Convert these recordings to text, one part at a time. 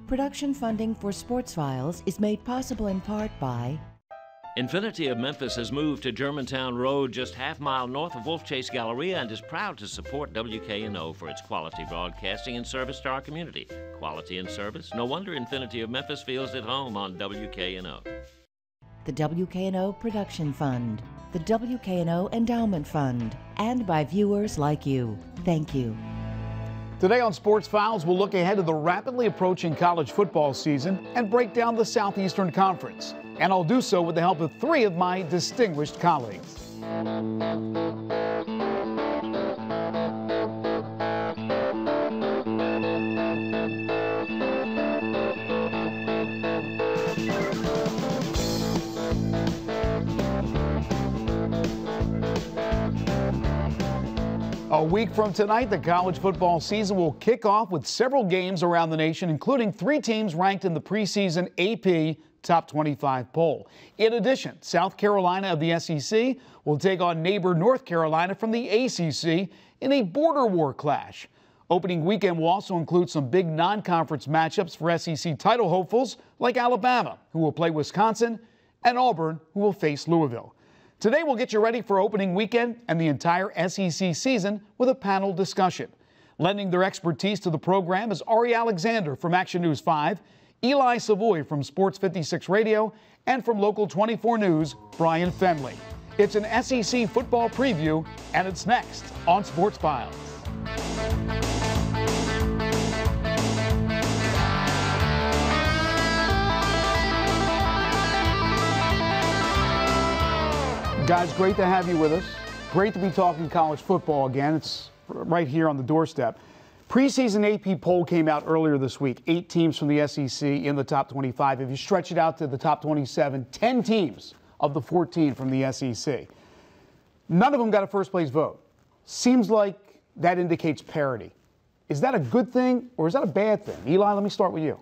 Production funding for Sports Files is made possible in part by Infinity of Memphis has moved to Germantown Road, just half-mile north of Wolf Chase Galleria, and is proud to support WKNO for its quality broadcasting and service to our community. Quality and service? No wonder Infinity of Memphis feels at home on WKNO. the WKNO Production Fund, the WKNO Endowment Fund, and by viewers like you. Thank you. Today on Sports Files, we'll look ahead to the rapidly approaching college football season and break down the Southeastern Conference. And I'll do so with the help of three of my distinguished colleagues. A week from tonight, the college football season will kick off with several games around the nation, including 3 teams ranked in the preseason AP Top 25 poll. In addition, South Carolina of the SEC will take on neighbor North Carolina from the ACC in a border war clash. Opening weekend will also include some big non-conference matchups for SEC title hopefuls like Alabama, who will play Wisconsin, and Auburn, who will face Louisville. Today, we'll get you ready for opening weekend and the entire SEC season with a panel discussion. Lending their expertise to the program is Ari Alexander from Action News 5, Eli Savoy from Sports 56 Radio, and from Local 24 News, Brian Fenley. It's an SEC football preview, and it's next on Sports Files. Guys, great to have you with us. Great to be talking college football again. It's right here on the doorstep. Preseason AP poll came out earlier this week. 8 teams from the SEC in the top 25. If you stretch it out to the top 27, 10 teams of the 14 from the SEC. None of them got a first-place vote. Seems like that indicates parity. Is that a good thing or is that a bad thing? Eli, let me start with you.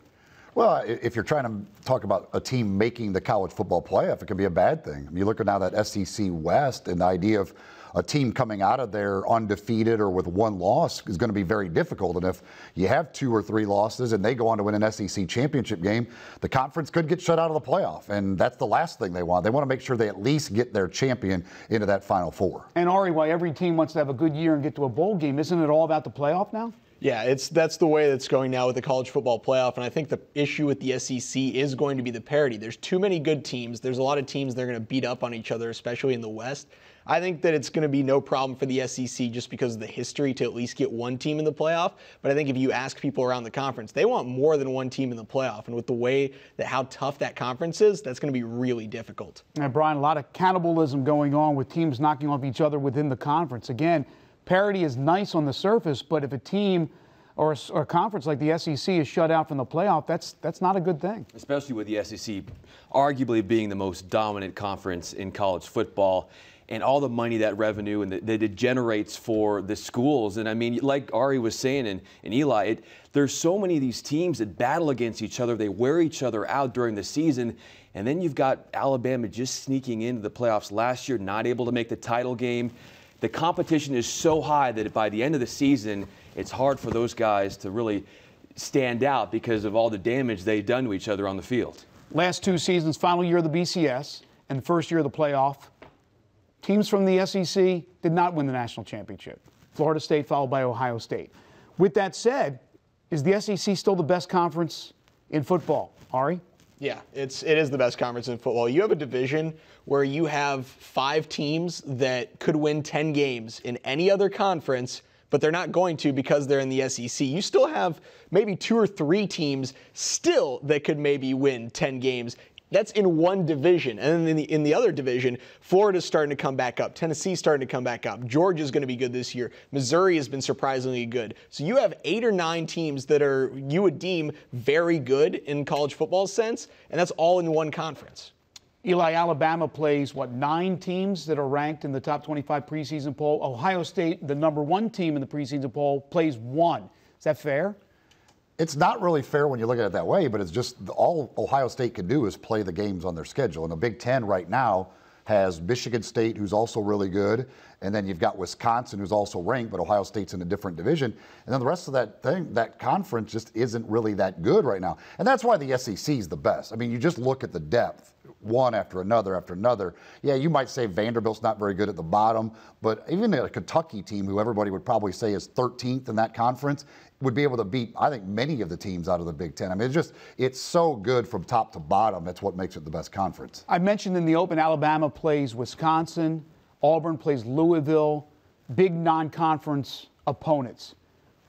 Well, if you're trying to talk about a team making the college football playoff, it can be a bad thing. I mean, you look at now that SEC West, and the idea of a team coming out of there undefeated or with 1 loss is going to be very difficult. And if you have 2 or 3 losses and they go on to win an SEC championship game, the conference could get shut out of the playoff. And that's the last thing they want. They want to make sure they at least get their champion into that Final Four. And Ari, why every team wants to have a good year and get to a bowl game, isn't it all about the playoff now? Yeah, that's the way that's going now with the college football playoff, and I think the issue with the SEC is going to be the parity. There's too many good teams. There's a lot of teams that are going to beat up on each other, especially in the West. I think that it's going to be no problem for the SEC just because of the history to at least get 1 team in the playoff. But I think if you ask people around the conference, they want more than 1 team in the playoff. And with the way that how tough that conference is, that's going to be really difficult. And Brian, a lot of cannibalism going on with teams knocking off each other within the conference. Again, parity is nice on the surface, but if a team or a conference like the SEC is shut out from the playoff, that's not a good thing. Especially with the SEC arguably being the most dominant conference in college football, and all the money, that revenue, and that it generates for the schools. And I mean, like Ari was saying, and Eli, there's so many of these teams that battle against each other. They wear each other out during the season. And then you've got Alabama just sneaking into the playoffs last year, not able to make the title game. The competition is so high that by the end of the season, it's hard for those guys to really stand out because of all the damage they've done to each other on the field. Last 2 seasons, final year of the BCS and the first year of the playoff, teams from the SEC did not win the national championship. Florida State followed by Ohio State. With that said, is the SEC still the best conference in football? Ari? Yeah, it is the best conference in football. You have a division where you have 5 teams that could win 10 games in any other conference, but they're not going to because they're in the SEC. You still have maybe 2 or 3 teams still that could maybe win 10 games. That's in one division. And then in the other division, Florida's starting to come back up. Tennessee's starting to come back up. Georgia's going to be good this year. Missouri has been surprisingly good. So you have 8 or 9 teams that are you would deem very good in college football sense, and that's all in one conference. Eli, Alabama plays, 9 teams that are ranked in the top 25 preseason poll. Ohio State, the number 1 team in the preseason poll, plays 1. Is that fair? It's not really fair when you look at it that way, but it's just all Ohio State can do is play the games on their schedule. And the Big Ten right now has Michigan State, who's also really good, and then you've got Wisconsin, who's also ranked, but Ohio State's in a different division. And then the rest of that conference just isn't really that good right now. And that's why the SEC is the best. I mean, you just look at the depth, one after another after another. Yeah, you might say Vanderbilt's not very good at the bottom, but even a Kentucky team, who everybody would probably say is 13th in that conference, would be able to beat, I think, many of the teams out of the Big Ten. I mean, it's so good from top to bottom. That's what makes it the best conference. I mentioned in the open, Alabama plays Wisconsin, Auburn plays Louisville, big non-conference opponents.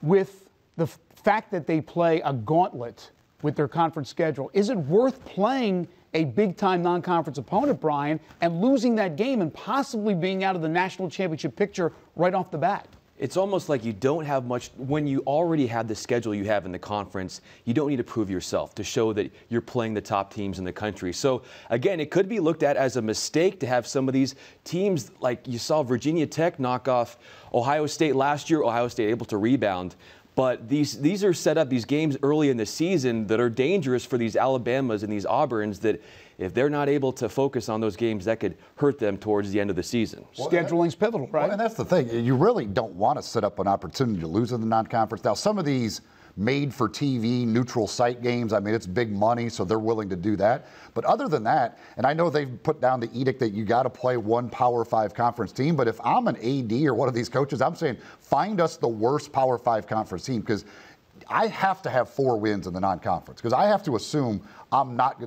With the fact that they play a gauntlet with their conference schedule, is it worth playing a big-time non-conference opponent, Brian, and losing that game and possibly being out of the national championship picture right off the bat? It's almost like you don't have much. When you already have the schedule you have in the conference, you don't need to prove yourself to show that you're playing the top teams in the country. So, again, it could be looked at as a mistake to have some of these teams, like you saw Virginia Tech knock off Ohio State last year, Ohio State able to rebound. But these are set up, these games early in the season, that are dangerous for these Alabamas and these Auburns, that if they're not able to focus on those games, that could hurt them towards the end of the season. Scheduling's pivotal, right? Well, and that's the thing. You really don't want to set up an opportunity to lose in the non-conference. Now, some of these made-for-TV neutral site games, I mean, it's big money, so they're willing to do that. But other than that, and I know they've put down the edict that you got to play one Power 5 conference team, but if I'm an AD or one of these coaches, I'm saying find us the worst Power 5 conference team, because I have to have 4 wins in the non-conference, because I have to assume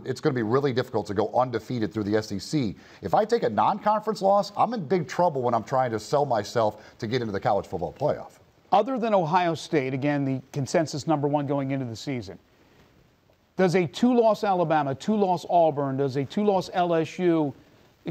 it's going to be really difficult to go undefeated through the SEC. If I take a non-conference loss, I'm in big trouble when I'm trying to sell myself to get into the college football playoff. Other than Ohio State, again, the consensus #1 going into the season, does a 2-loss Alabama, 2-loss Auburn, does a 2-loss LSU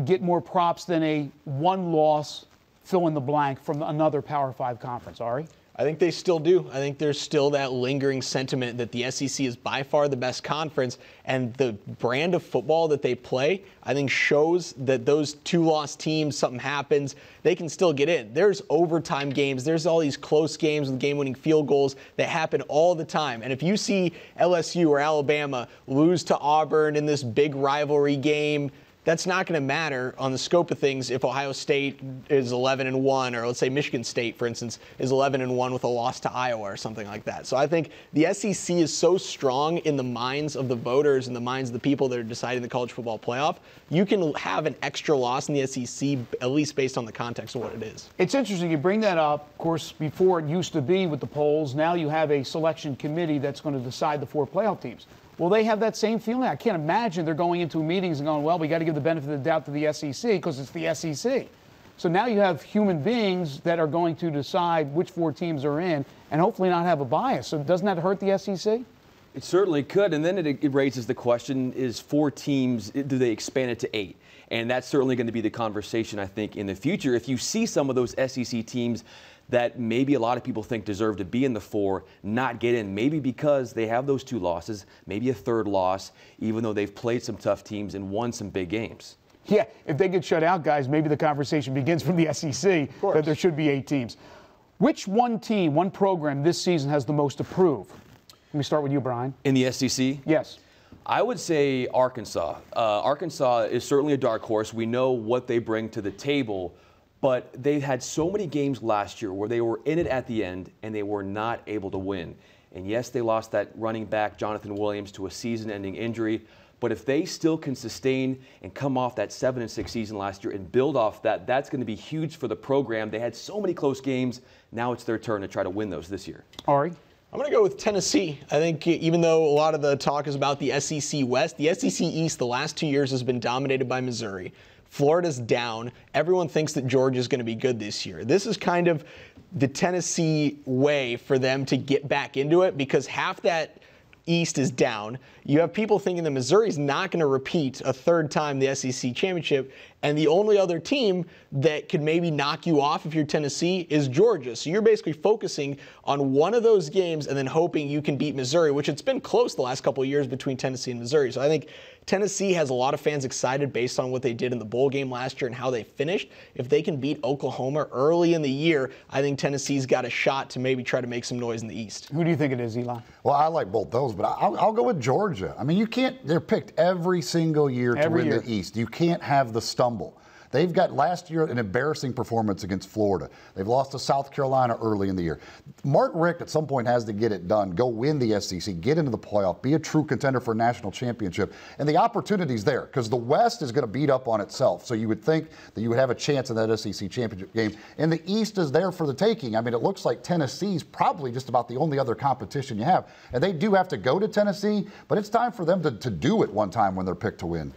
get more props than a 1-loss fill in the blank from another Power 5 conference? Ari? I think they still do. I think there's still that lingering sentiment that the SEC is by far the best conference, and the brand of football that they play, I think, shows that those 2-loss teams, something happens, they can still get in. There's overtime games. There's all these close games with game-winning field goals that happen all the time. And if you see LSU or Alabama lose to Auburn in this big rivalry game, that's not going to matter on the scope of things if Ohio State is 11-1, or let's say Michigan State, for instance, is 11-1 with a loss to Iowa or something like that. So I think the SEC is so strong in the minds of the voters and the minds of the people that are deciding the college football playoff. You can have an extra loss in the SEC, at least based on the context of what it is. It's interesting you bring that up. Of course, before it used to be with the polls, now you have a selection committee that's going to decide the 4 playoff teams. Will they have that same feeling? I can't imagine they're going into meetings and going, well, we got to give the benefit of the doubt to the SEC because it's the SEC. So now you have human beings that are going to decide which 4 teams are in and hopefully not have a bias. So doesn't that hurt the SEC? It certainly could. And then it raises the question, is 4 teams, do they expand it to 8? And that's certainly going to be the conversation, I think, in the future. If you see some of those SEC teams that maybe a lot of people think deserve to be in the 4 not get in, maybe because they have those 2 losses, maybe a 3rd loss, even though they've played some tough teams and won some big games. Yeah, if they get shut out, guys, maybe the conversation begins from the SEC that there should be 8 teams. Which one team, one program this season has the most to prove? Let me start with you, Brian. In the SEC? Yes. I would say Arkansas. Arkansas is certainly a dark horse. We know what they bring to the table, but they had so many games last year where they were in it at the end and they were not able to win. And yes, they lost that running back, Jonathan Williams, to a season-ending injury. But if they still can sustain and come off that 7-6 season last year and build off that, that's going to be huge for the program. They had so many close games. Now it's their turn to try to win those this year. Ari? I'm going to go with Tennessee. I think even though a lot of the talk is about the SEC West, the SEC East the last 2 years has been dominated by Missouri. Florida's down. Everyone thinks that Georgia's going to be good this year. This is kind of the Tennessee way for them to get back into it, because half that East is down. You have people thinking that Missouri's not going to repeat a 3rd time the SEC championship, and the only other team that could maybe knock you off if you're Tennessee is Georgia. So you're basically focusing on one of those games and then hoping you can beat Missouri, which it's been close the last couple of years between Tennessee and Missouri. So I think Tennessee has a lot of fans excited based on what they did in the bowl game last year and how they finished. If they can beat Oklahoma early in the year, I think Tennessee's got a shot to maybe try to make some noise in the East. Who do you think it is, Eli? Well, I like both those, but I'll go with Georgia. I mean, you can't, they're picked every single year to win the East. You can't have the stumbling stumble. They've got last year an embarrassing performance against Florida. They've lost to South Carolina early in the year. Mark Richt at some point has to get it done, go win the SEC, get into the playoff, be a true contender for a national championship. And the opportunity's there because the West is going to beat up on itself. So you would think that you would have a chance in that SEC championship game. And the East is there for the taking. I mean, it looks like Tennessee's probably just about the only other competition you have. And they do have to go to Tennessee, but it's time for them to do it one time when they're picked to win.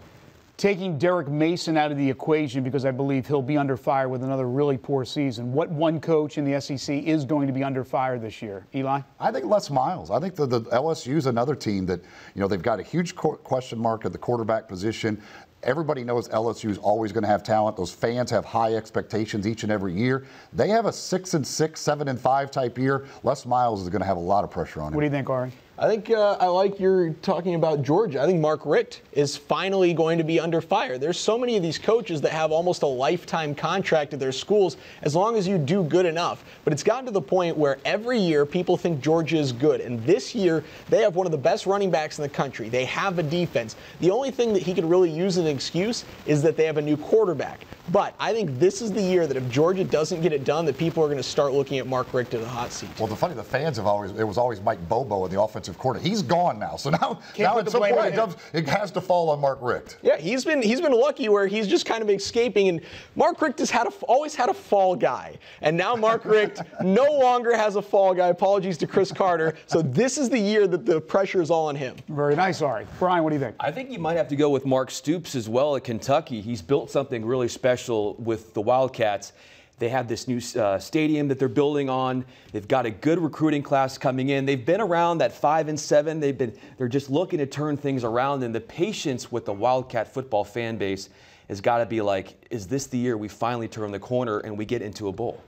Taking Derek Mason out of the equation because I believe he'll be under fire with another really poor season. What one coach in the SEC is going to be under fire this year? Eli? I think Les Miles. I think the LSU is another team that, they've got a huge question mark at the quarterback position. Everybody knows LSU is always going to have talent. Those fans have high expectations each and every year. They have a 6-6, 7-5 type year. Les Miles is going to have a lot of pressure on him. What do you think, Ari? I think I like you're talking about Georgia. I think Mark Richt is finally going to be under fire. There's so many of these coaches that have almost a lifetime contract at their schools as long as you do good enough. But it's gotten to the point where every year people think Georgia is good. And this year they have one of the best running backs in the country. They have a defense. The only thing that he could really use as an excuse is that they have a new quarterback. But I think this is the year that if Georgia doesn't get it done, that people are going to start looking at Mark Richt in the hot seat. Well, the fans have it was always Mike Bobo in the offensive coordinator. He's gone now. So now at some point it has to fall on Mark Richt. Yeah, he's been lucky where he's just kind of escaping. And Mark Richt has always had a fall guy. And now Mark Richt no longer has a fall guy. Apologies to Chris Carter. So this is the year that the pressure is all on him. Very nice, Ari. Brian, what do you think? I think you might have to go with Mark Stoops as well at Kentucky. He's built something really special with the Wildcats. They have this new stadium that they're building on. They've got a good recruiting class coming in. They've been around that 5-7. They're just looking to turn things around. And the patience with the Wildcat football fan base has got to be like, is this the year we finally turn the corner and we get into a bowl?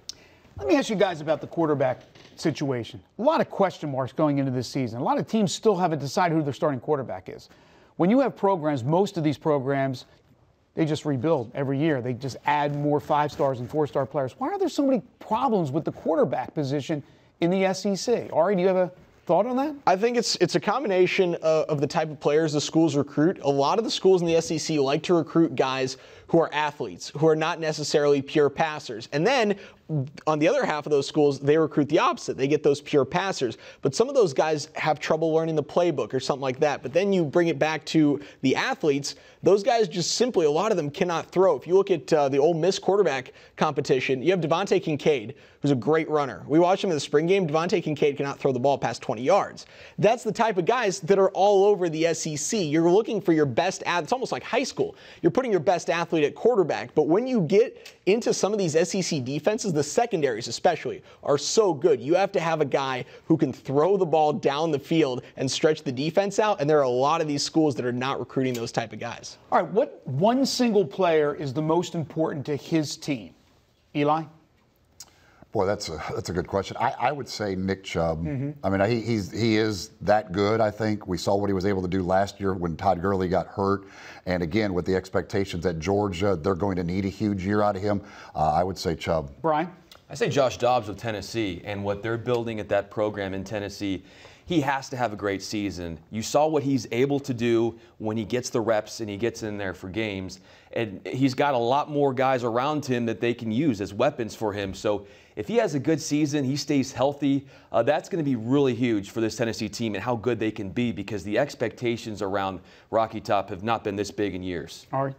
Let me ask you guys about the quarterback situation. A lot of question marks going into this season. A lot of teams still haven't decided who their starting quarterback is. When you have programs, most of these programs, they just rebuild every year. They just add more 5-stars and 4-star players. Why are there so many problems with the quarterback position in the SEC? Ari, do you have a thought on that? I think it's a combination of the type of players the schools recruit. A lot of the schools in the SEC like to recruit guys who are athletes, who are not necessarily pure passers. And then on the other half of those schools, they recruit the opposite. They get those pure passers. But some of those guys have trouble learning the playbook or something like that. But then you bring it back to the athletes. Those guys just simply, a lot of them cannot throw. If you look at the Ole Miss quarterback competition, you have Devontae Kincaid, who's a great runner. We watched him in the spring game. Devontae Kincaid cannot throw the ball past 20 yards. That's the type of guys that are all over the SEC. You're looking for your best athlete. It's almost like high school. You're putting your best athlete at quarterback. But when you get into some of these SEC defenses, the secondaries especially, are so good. You have to have a guy who can throw the ball down the field and stretch the defense out, and there are a lot of these schools that are not recruiting those type of guys. All right, what one single player is the most important to his team? Eli? Boy, that's a good question. I would say Nick Chubb. I mean, he is that good, I think. We saw what he was able to do last year when Todd Gurley got hurt. And again, with the expectations at Georgia, they're going to need a huge year out of him. I would say Chubb. Brian? I say Josh Dobbs with Tennessee, and what they're building at that program in Tennessee. He has to have a great season. You saw what he's able to do when he gets the reps and he gets in there for games. And he's got a lot more guys around him that they can use as weapons for him. So if he has a good season, he stays healthy, that's going to be really huge for this Tennessee team and how good they can be, because the expectations around Rocky Top have not been this big in years. All right.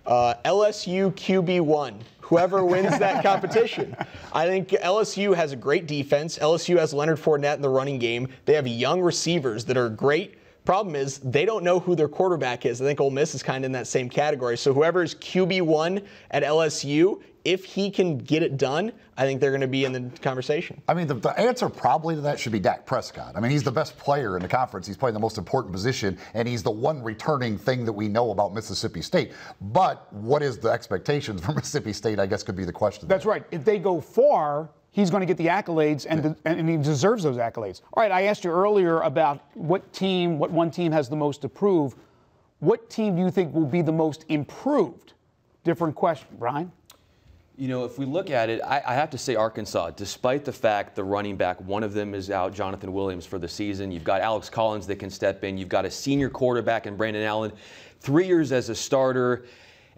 LSU QB1, whoever wins that competition. I think LSU has a great defense. LSU has Leonard Fournette in the running game. They have young receivers that are great. Problem is, they don't know who their quarterback is. I think Ole Miss is kind of in that same category. So whoever's QB1 at LSU, if he can get it done, I think they're going to be in the conversation. I mean, the answer probably to that should be Dak Prescott. I mean, he's the best player in the conference. He's playing the most important position, and he's the one returning thing that we know about Mississippi State. But what is the expectations for Mississippi State, I guess, could be the question. That's right. If they go far, he's going to get the accolades, and he deserves those accolades. All right, I asked you earlier about what one team has the most to prove. What team do you think will be the most improved? Different question, Brian. You know, if we look at it, I have to say Arkansas, despite the fact the running back, one of them is out, Jonathan Williams, for the season. You've got Alex Collins that can step in. You've got a senior quarterback in Brandon Allen, 3 years as a starter.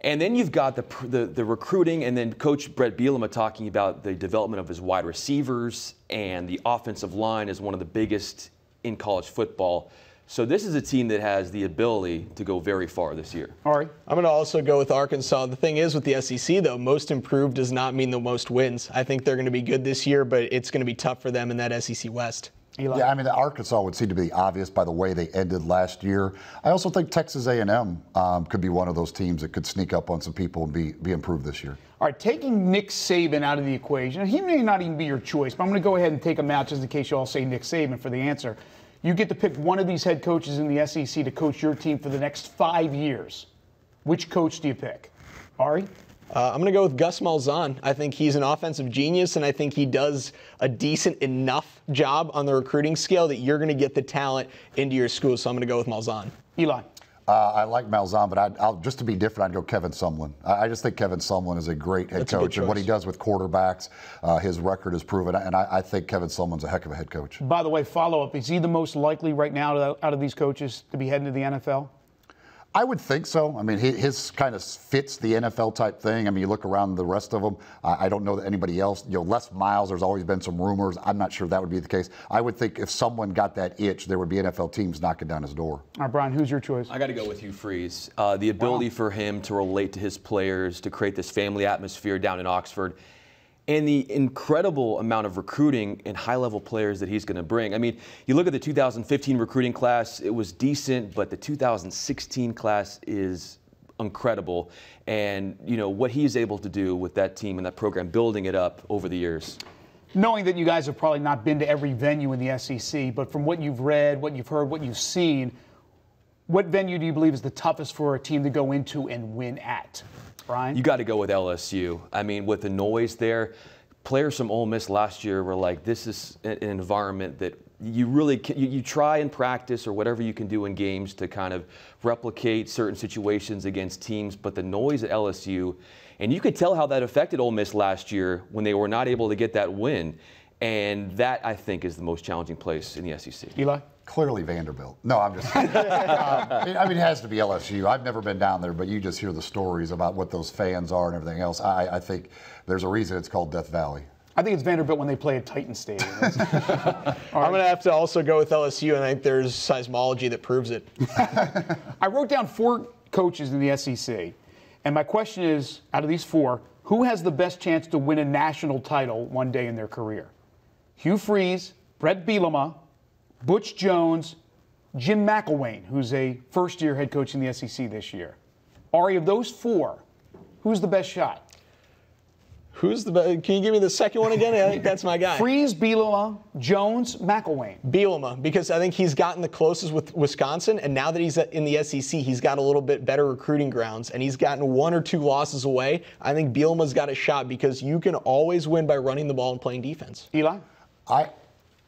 And then you've got the recruiting, and then Coach Brett Bielema talking about the development of his wide receivers, and the offensive line is one of the biggest in college football. So this is a team that has the ability to go very far this year. Ari? I'm going to also go with Arkansas. The thing is with the SEC, though, most improved does not mean the most wins. I think they're going to be good this year, but it's going to be tough for them in that SEC West. Eli? Yeah, I mean, Arkansas would seem to be obvious by the way they ended last year. I also think Texas A&M could be one of those teams that could sneak up on some people and be improved this year. All right, taking Nick Saban out of the equation, he may not even be your choice, but I'm going to go ahead and take him out just in case you all say Nick Saban for the answer. You get to pick one of these head coaches in the SEC to coach your team for the next 5 years. Which coach do you pick? Ari? I'm going to go with Gus Malzahn. I think he's an offensive genius, and I think he does a decent enough job on the recruiting scale that you're going to get the talent into your school. So I'm going to go with Malzahn. Eli? I like Malzahn, but I'll just to be different, I'd go Kevin Sumlin. I just think Kevin Sumlin is a great head coach, and what he does with quarterbacks, his record is proven, and I think Kevin Sumlin's a heck of a head coach. By the way, follow-up, is he the most likely right now out of these coaches to be heading to the NFL? I would think so. I mean, his kind of fits the NFL type thing. I mean, you look around the rest of them. I don't know that anybody else. Les Miles, there's always been some rumors. I'm not sure that would be the case. I would think if someone got that itch, there would be NFL teams knocking down his door. All right, Brian, who's your choice? I got to go with Hugh Freeze. The ability for him to relate to his players, to create this family atmosphere down in Oxford, and the incredible amount of recruiting and high-level players that he's going to bring. I mean, you look at the 2015 recruiting class, it was decent, but the 2016 class is incredible. And, you know, what he's able to do with that team and that program, building it up over the years. Knowing that you guys have probably not been to every venue in the SEC, but from what you've read, what you've heard, what you've seen, what venue do you believe is the toughest for a team to go into and win at? Brian? You got to go with LSU. I mean, with the noise there, players from Ole Miss last year were like, this is an environment that you really you try and practice or whatever you can do in games to kind of replicate certain situations against teams, but the noise at LSU, and you could tell how that affected Ole Miss last year when they were not able to get that win. And that, I think, is the most challenging place in the SEC. Eli? Clearly Vanderbilt. No, I'm just kidding. I mean, it has to be LSU. I've never been down there, but you just hear the stories about what those fans are and everything else. I think there's a reason it's called Death Valley. I think it's Vanderbilt when they play at Titan Stadium. I'm going to have to also go with LSU, and I think there's seismology that proves it. I wrote down 4 coaches in the SEC, and my question is, out of these 4, who has the best chance to win a national title one day in their career? Hugh Freeze, Brett Bielema, Butch Jones, Jim McElwain, who's a first-year head coach in the SEC this year. Ari, of those 4, who's the best shot? Who's the best? Can you give me the second one again? I think that's my guy. Freeze, Bielema, Jones, McElwain. Bielema, because I think he's gotten the closest with Wisconsin, and now that he's in the SEC, he's got a little bit better recruiting grounds, and he's gotten 1 or 2 losses away. I think Bielema's got a shot because you can always win by running the ball and playing defense. Eli?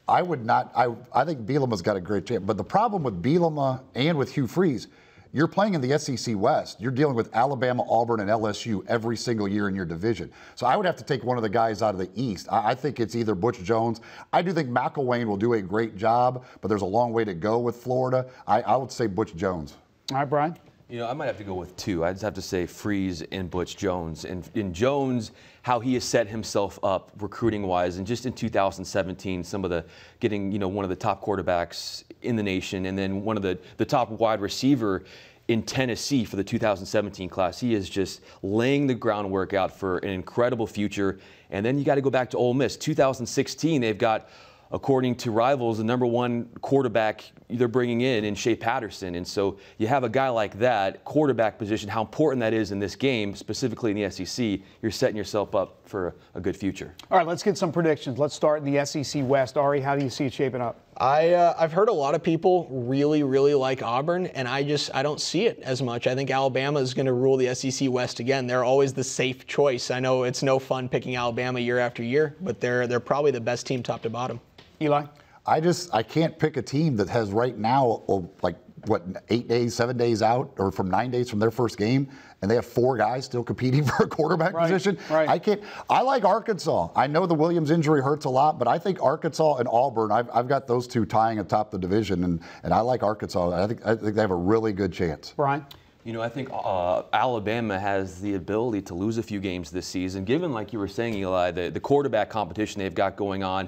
I would not. I think Bielema's got a great chance. But the problem with Bielema and with Hugh Freeze, you're playing in the SEC West. You're dealing with Alabama, Auburn, and LSU every single year in your division. So I would have to take one of the guys out of the East. I think it's either Butch Jones. I do think McElwain will do a great job, but there's a long way to go with Florida. I would say Butch Jones. All right, Brian? You know, I might have to go with 2. I just have to say Freeze and Butch Jones. And in Jones, how he has set himself up recruiting-wise, and just in 2017, some of the getting, you know, one of the top quarterbacks in the nation, and then one of the top wide receiver in Tennessee for the 2017 class. He is just laying the groundwork out for an incredible future. And then you got to go back to Ole Miss. 2016, they've got, according to Rivals, the #1 quarterback they're bringing in Shea Patterson. And so you have a guy like that, quarterback position, how important that is in this game, specifically in the SEC. You're setting yourself up for a good future. All right, let's get some predictions. Let's start in the SEC West. Ari, how do you see it shaping up? I've heard a lot of people really, really like Auburn, and I don't see it as much. I think Alabama is going to rule the SEC West again. They're always the safe choice. I know it's no fun picking Alabama year after year, but they're probably the best team top to bottom. Eli? I can't pick a team that has right now, like, what, 8 days, 7 days out, or from 9 days from their first game, and they have 4 guys still competing for a quarterback position. Right. I like Arkansas. I know the Williams injury hurts a lot, but I think Arkansas and Auburn, I've got those 2 tying atop the division, and I like Arkansas. I think they have a really good chance. Brian? You know, I think Alabama has the ability to lose a few games this season, given, like you were saying, Eli, the quarterback competition they've got going on,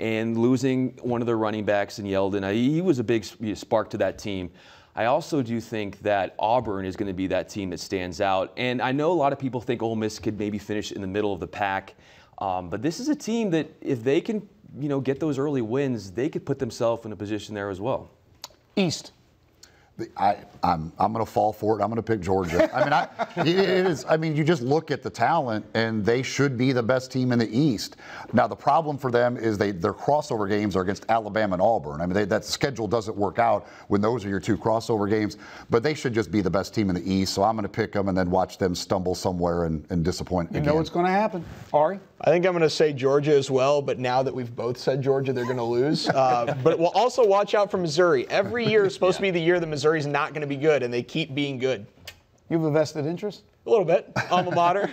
and losing one of their running backs in Yeldon. He was a big spark to that team. I also do think that Auburn is going to be that team that stands out. And I know a lot of people think Ole Miss could maybe finish in the middle of the pack, but this is a team that if they can, you know, get those early wins, they could put themselves in a position there as well. East. I'm going to fall for it. I'm going to pick Georgia. I mean, it is. I mean, you just look at the talent, and they should be the best team in the East. Now, the problem for them is their crossover games are against Alabama and Auburn. I mean, that schedule doesn't work out when those are your two crossover games. But they should just be the best team in the East. So I'm going to pick them and then watch them stumble somewhere and disappoint again. You know what's going to happen, Ari? I think I'm going to say Georgia as well, but now that we've both said Georgia, they're going to lose. But we'll also watch out for Missouri. Every year is supposed to be the year that Missouri's not going to be good, and they keep being good. You have a vested interest? A little bit. Alma mater.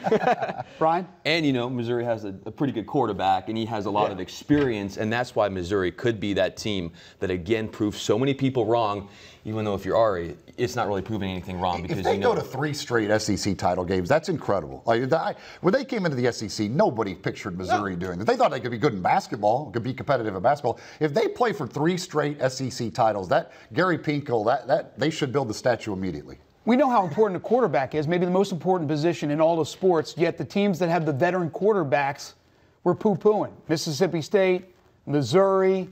Brian? And, you know, Missouri has a pretty good quarterback, and he has a lot of experience, and that's why Missouri could be that team that, again, proves so many people wrong, even though if you're Ari, it's not really proving anything wrong. Because if they go to 3 straight SEC title games, that's incredible. Like, when they came into the SEC, nobody pictured Missouri doing that. They thought they could be good in basketball, could be competitive in basketball. If they play for 3 straight SEC titles, that Gary Pinkel, that they should build the statue immediately. We know how important a quarterback is, maybe the most important position in all of sports, yet the teams that have the veteran quarterbacks were poo-pooing. Mississippi State, Missouri,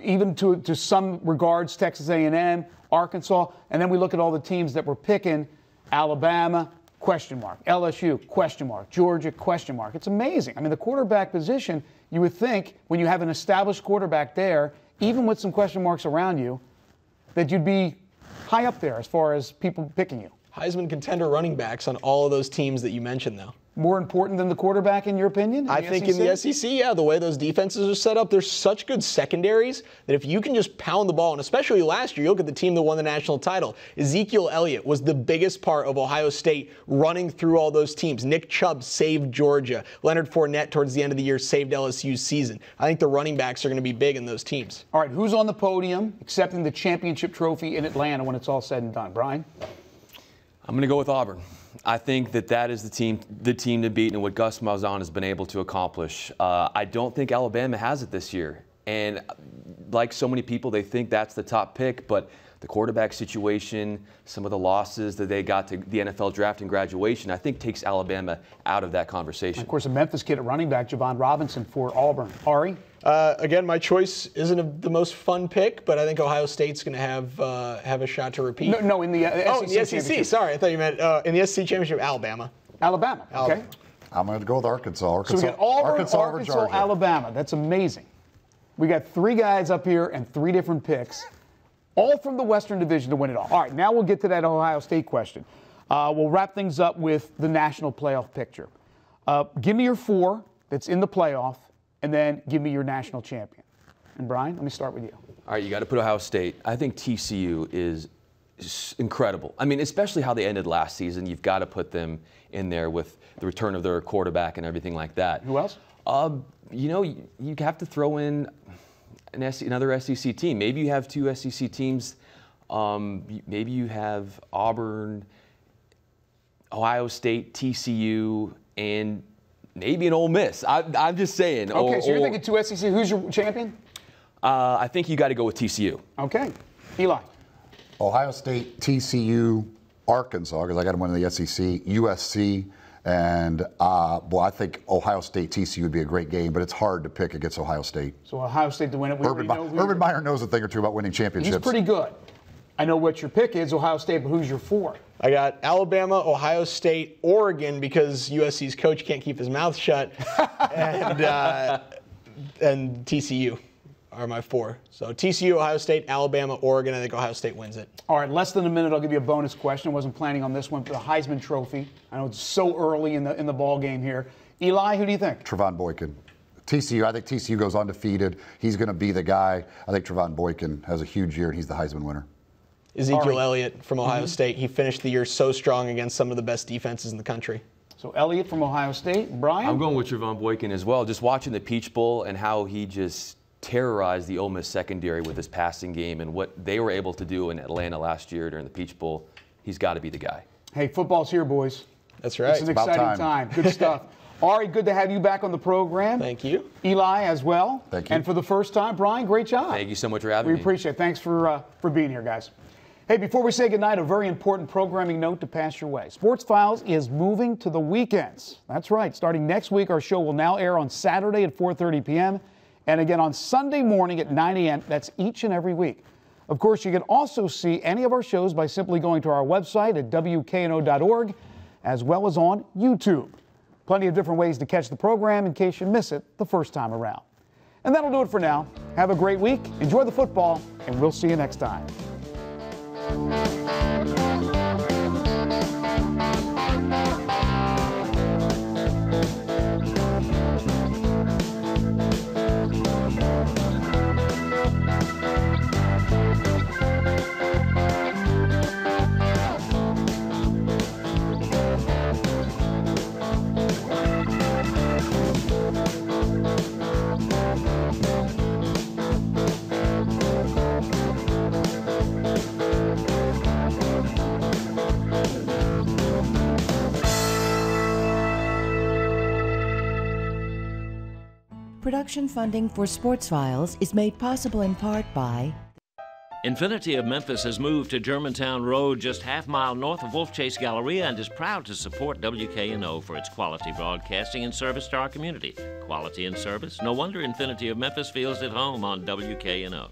even to some regards, Texas A&M, Arkansas, and then we look at all the teams that were picking: Alabama, question mark; LSU, question mark; Georgia, question mark. It's amazing. I mean, the quarterback position, you would think when you have an established quarterback there, even with some question marks around you, that you'd be high up there as far as people picking you. Heisman contender running backs on all of those teams that you mentioned, though. More important than the quarterback, in your opinion? I think in the SEC, yeah, the way those defenses are set up, there's such good secondaries that if you can just pound the ball, and especially last year, you look at the team that won the national title. Ezekiel Elliott was the biggest part of Ohio State running through all those teams. Nick Chubb saved Georgia. Leonard Fournette, towards the end of the year, saved LSU's season. I think the running backs are going to be big in those teams. All right, who's on the podium accepting the championship trophy in Atlanta when it's all said and done? Brian? I'm going to go with Auburn. I think that is the team to beat and what Gus Malzahn has been able to accomplish. I don't think Alabama has it this year. And like so many people, they think that's the top pick, but the quarterback situation, some of the losses that they got to the NFL draft and graduation, I think takes Alabama out of that conversation. And of course, a Memphis kid at running back, Javon Robinson for Auburn. Ari? Again, my choice isn't the most fun pick, but I think Ohio State's going to have a shot to repeat. No, in the SEC. In the SEC. Sorry, I thought you meant in the SEC championship, Alabama. Alabama. Okay. I'm going to go with Arkansas. So we got Auburn, Arkansas, Georgia. Alabama. That's amazing. We got 3 guys up here and 3 different picks, all from the Western Division to win it all. All right, now we'll get to that Ohio State question. We'll wrap things up with the national playoff picture. Give me your 4 that's in the playoff, and then give me your national champion. And Brian, let me start with you. All right, you got to put Ohio State. I think TCU is incredible. I mean, especially how they ended last season. You've got to put them in there with the return of their quarterback and everything like that. Who else? You know, you have to throw in another SEC team. Maybe you have 2 SEC teams. Maybe you have Auburn, Ohio State, TCU, and maybe an Ole Miss. I'm just saying. Okay, so you're thinking 2 SEC. Who's your champion? I think you got to go with TCU. Okay. Eli? Ohio State, TCU, Arkansas, because I got them winning the SEC, USC, and I think Ohio State, TCU would be a great game, but it's hard to pick against Ohio State. So Ohio State to win it. Urban Meyer knows a thing or two about winning championships. He's pretty good. I know what your pick is, Ohio State, but who's your 4? I got Alabama, Ohio State, Oregon, because USC's coach can't keep his mouth shut, and TCU are my 4. So TCU, Ohio State, Alabama, Oregon. I think Ohio State wins it. All right, less than a minute. I'll give you a bonus question. I wasn't planning on this one, but the Heisman Trophy. I know it's so early in the ball game here. Eli, who do you think? Trevon Boykin. TCU, I think TCU goes undefeated. He's going to be the guy. I think Trevon Boykin has a huge year, and he's the Heisman winner. Ezekiel Elliott from Ohio State. He finished the year so strong against some of the best defenses in the country. So Elliott from Ohio State. Brian? I'm going with Trevon Boykin as well. Just watching the Peach Bowl and how he just terrorized the Ole Miss secondary with his passing game and what they were able to do in Atlanta last year during the Peach Bowl. he's got to be the guy. Hey, football's here, boys. That's right. It's an exciting time. Good stuff. Ari, good to have you back on the program. Thank you. Eli as well. Thank you. And for the first time, Brian, great job. Thank you so much for having me. We appreciate it. Thanks for being here, guys. Hey, before we say goodnight, a very important programming note to pass your way. Sports Files is moving to the weekends. That's right. Starting next week, our show will now air on Saturday at 4:30 p.m. and again on Sunday morning at 9 a.m. That's each and every week. Of course, you can also see any of our shows by simply going to our website at WKNO.org, as well as on YouTube. Plenty of different ways to catch the program in case you miss it the first time around. And that'll do it for now. Have a great week, enjoy the football, and we'll see you next time. Production funding for Sports Files is made possible in part by Infinity of Memphis has moved to Germantown Road, just half-mile north of Wolf Chase Galleria, and is proud to support WKNO for its quality broadcasting and service to our community. Quality and service? No wonder Infinity of Memphis feels at home on WKNO.